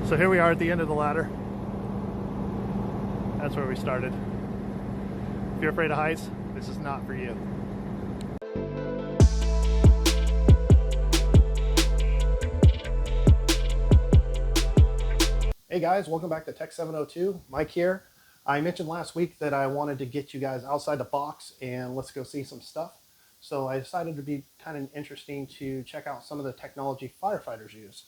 So here we are at the end of the ladder. That's where we started. If you're afraid of heights, this is not for you. Hey guys, welcome back to Tech 702. Mike here. I mentioned last week that I wanted to get you guys outside the box and let's go see some stuff. So I decided to be kind of interesting to check out some of the technology firefighters use.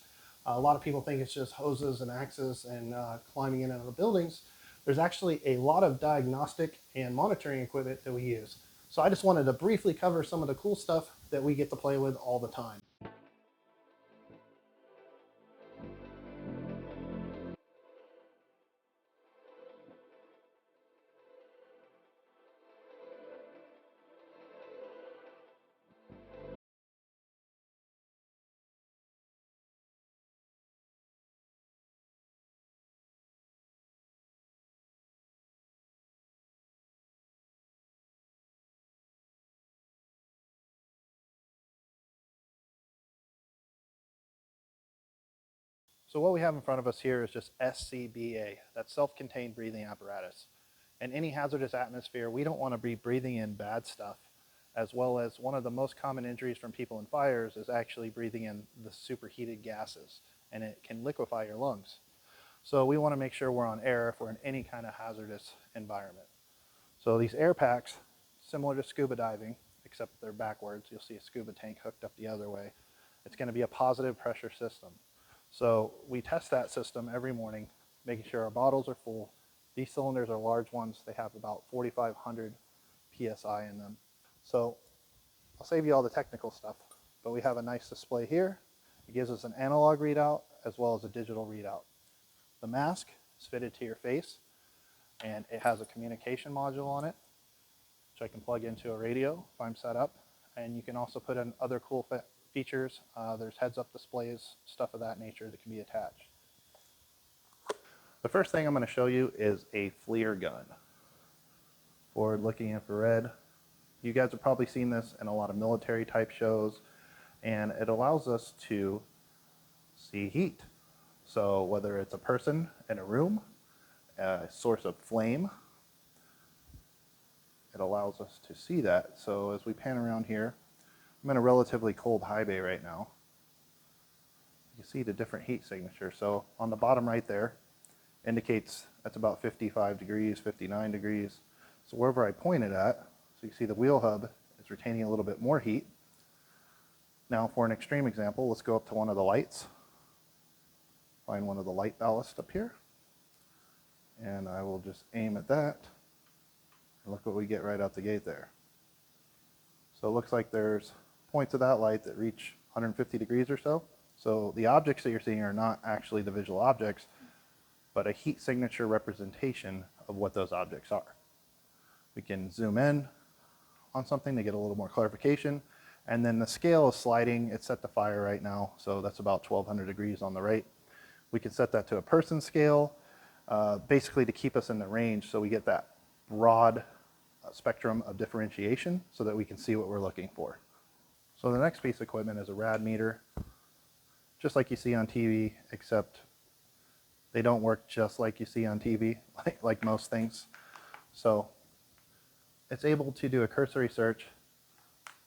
A lot of people think it's just hoses and axes and climbing in and out of buildings. There's actually a lot of diagnostic and monitoring equipment that we use. So I just wanted to briefly cover some of the cool stuff that we get to play with all the time. So what we have in front of us here is just SCBA, that's self-contained breathing apparatus. In any hazardous atmosphere, we don't want to be breathing in bad stuff, as well as one of the most common injuries from people in fires is actually breathing in the superheated gases, and it can liquefy your lungs. So we want to make sure we're on air if we're in any kind of hazardous environment. So these air packs, similar to scuba diving, except they're backwards. You'll see a scuba tank hooked up the other way. It's going to be a positive pressure system. So we test that system every morning, making sure our bottles are full. These cylinders are large ones. They have about 4,500 PSI in them. So I'll save you all the technical stuff, but we have a nice display here. It gives us an analog readout as well as a digital readout. The mask is fitted to your face and it has a communication module on it, which I can plug into a radio if I'm set up. And you can also put in other cool features. There's heads-up displays, stuff of that nature that can be attached. The first thing I'm going to show you is a FLIR gun. Forward-looking infrared. You guys have probably seen this in a lot of military type shows, and it allows us to see heat. So whether it's a person in a room, a source of flame, it allows us to see that. So as we pan around here, I'm in a relatively cold high bay right now. You can see the different heat signature. So on the bottom right there indicates that's about 55 degrees, 59 degrees. So wherever I point it at, so you can see the wheel hub is retaining a little bit more heat. Now for an extreme example, let's go up to one of the lights. Find one of the light ballast up here. And I will just aim at that. And look what we get right out the gate there. So it looks like there's points of that light that reach 150 degrees or so. So the objects that you're seeing are not actually the visual objects, but a heat signature representation of what those objects are. We can zoom in on something to get a little more clarification. And then the scale is sliding. It's set to fire right now, so that's about 1200 degrees on the right. We can set that to a person scale, basically to keep us in the range so we get that broad spectrum of differentiation so that we can see what we're looking for. So the next piece of equipment is a rad meter, just like you see on TV, except they don't work just like you see on TV, like most things. So it's able to do a cursory search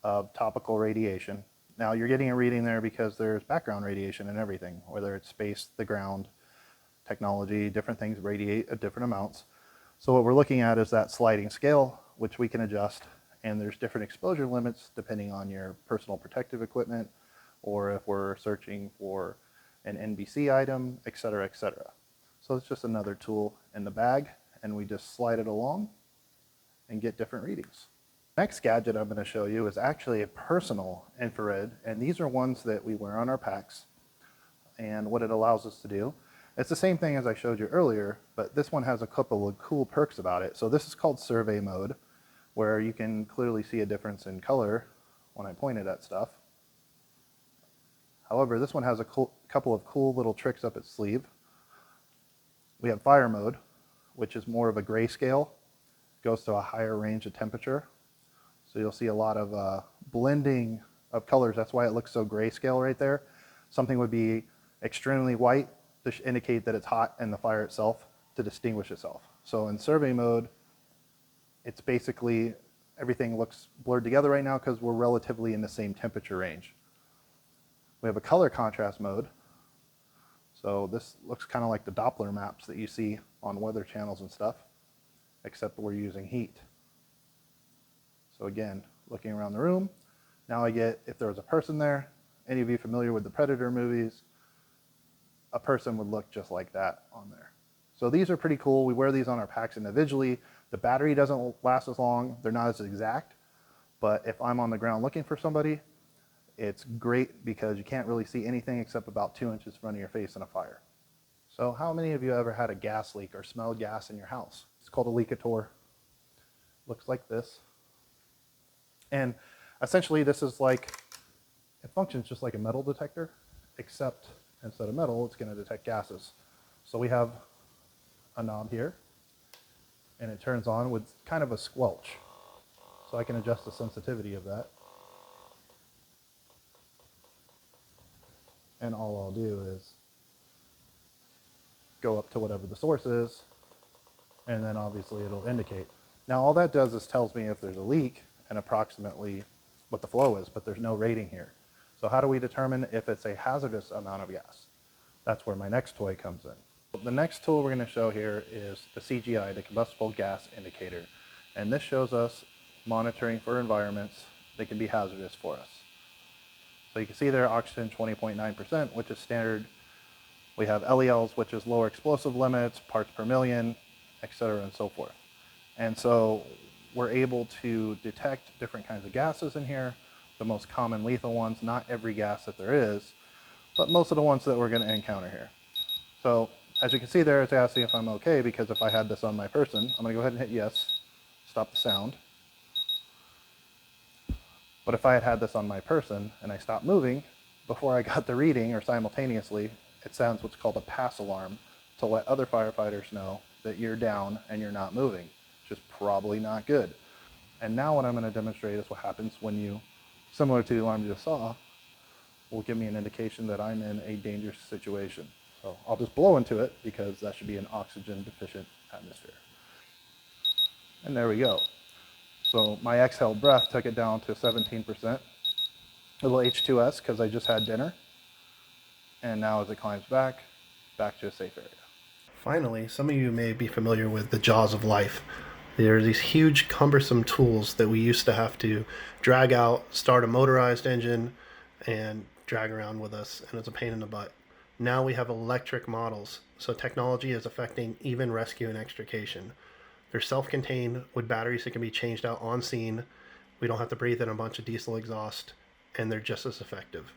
of topical radiation. Now you're getting a reading there because there's background radiation and everything, whether it's space, the ground, technology, different things radiate at different amounts. So what we're looking at is that sliding scale, which we can adjust, and there's different exposure limits depending on your personal protective equipment, or if we're searching for an NBC item, et cetera, et cetera. So it's just another tool in the bag, and we just slide it along and get different readings. Next gadget I'm going to show you is actually a personal infrared, and these are ones that we wear on our packs. And what it allows us to do, it's the same thing as I showed you earlier, but this one has a couple of cool perks about it. So this is called survey mode, where you can clearly see a difference in color when I pointed at stuff. However, this one has a couple of cool little tricks up its sleeve. We have fire mode, which is more of a grayscale, goes to a higher range of temperature. So you'll see a lot of blending of colors. That's why it looks so grayscale right there. Something would be extremely white to indicate that it's hot and the fire itself to distinguish itself. So in survey mode, it's basically everything looks blurred together right now because we're relatively in the same temperature range. We have a color contrast mode. So this looks kind of like the Doppler maps that you see on weather channels and stuff, except we're using heat. So again, looking around the room, now I get if there was a person there. Any of you familiar with the Predator movies? A person would look just like that on there. So these are pretty cool. We wear these on our packs individually. The battery doesn't last as long. They're not as exact. But if I'm on the ground looking for somebody, it's great because you can't really see anything except about 2 inches in front of your face in a fire. So how many of you ever had a gas leak or smelled gas in your house? It's called a leakator. Looks like this. And essentially this is like, it functions just like a metal detector, except instead of metal, it's going to detect gases. So we have a knob here, and it turns on with kind of a squelch. So I can adjust the sensitivity of that. And all I'll do is go up to whatever the source is, and then obviously it'll indicate. Now all that does is tells me if there's a leak and approximately what the flow is, but there's no rating here. So how do we determine if it's a hazardous amount of gas? That's where my next toy comes in. The next tool we're going to show here is the CGI, the combustible gas indicator. And this shows us monitoring for environments that can be hazardous for us. So you can see there oxygen 20.9%, which is standard. We have LELs, which is lower explosive limits, parts per million, etc. and so forth. And so we're able to detect different kinds of gases in here, the most common lethal ones, not every gas that there is, but most of the ones that we're going to encounter here. So as you can see there, it's asking if I'm okay, because if I had this on my person, I'm going to go ahead and hit yes, stop the sound. But if I had this on my person and I stopped moving, before I got the reading or simultaneously, it sounds what's called a pass alarm to let other firefighters know that you're down and you're not moving, which is probably not good. And now what I'm going to demonstrate is what happens when you, similar to the alarm you just saw, will give me an indication that I'm in a dangerous situation. So I'll just blow into it because that should be an oxygen deficient atmosphere. And there we go. So my exhaled breath took it down to 17%. A little H2S because I just had dinner. And now as it climbs back to a safe area. Finally, some of you may be familiar with the jaws of life. There are these huge cumbersome tools that we used to have to drag out, start a motorized engine, and drag around with us, and it's a pain in the butt. Now we have electric models, so technology is affecting even rescue and extrication. They're self-contained with batteries that can be changed out on scene. We don't have to breathe in a bunch of diesel exhaust, and they're just as effective.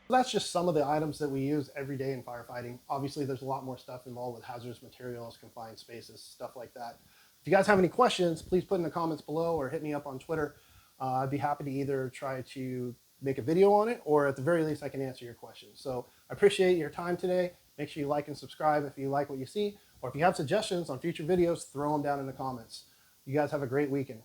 That's just some of the items that we use every day in firefighting. Obviously, there's a lot more stuff involved with hazardous materials, confined spaces, stuff like that. If you guys have any questions, please put in the comments below or hit me up on Twitter. I'd be happy to either try to make a video on it, or at the very least, I can answer your questions. So I appreciate your time today. Make sure you like and subscribe if you like what you see, or if you have suggestions on future videos, throw them down in the comments. You guys have a great weekend.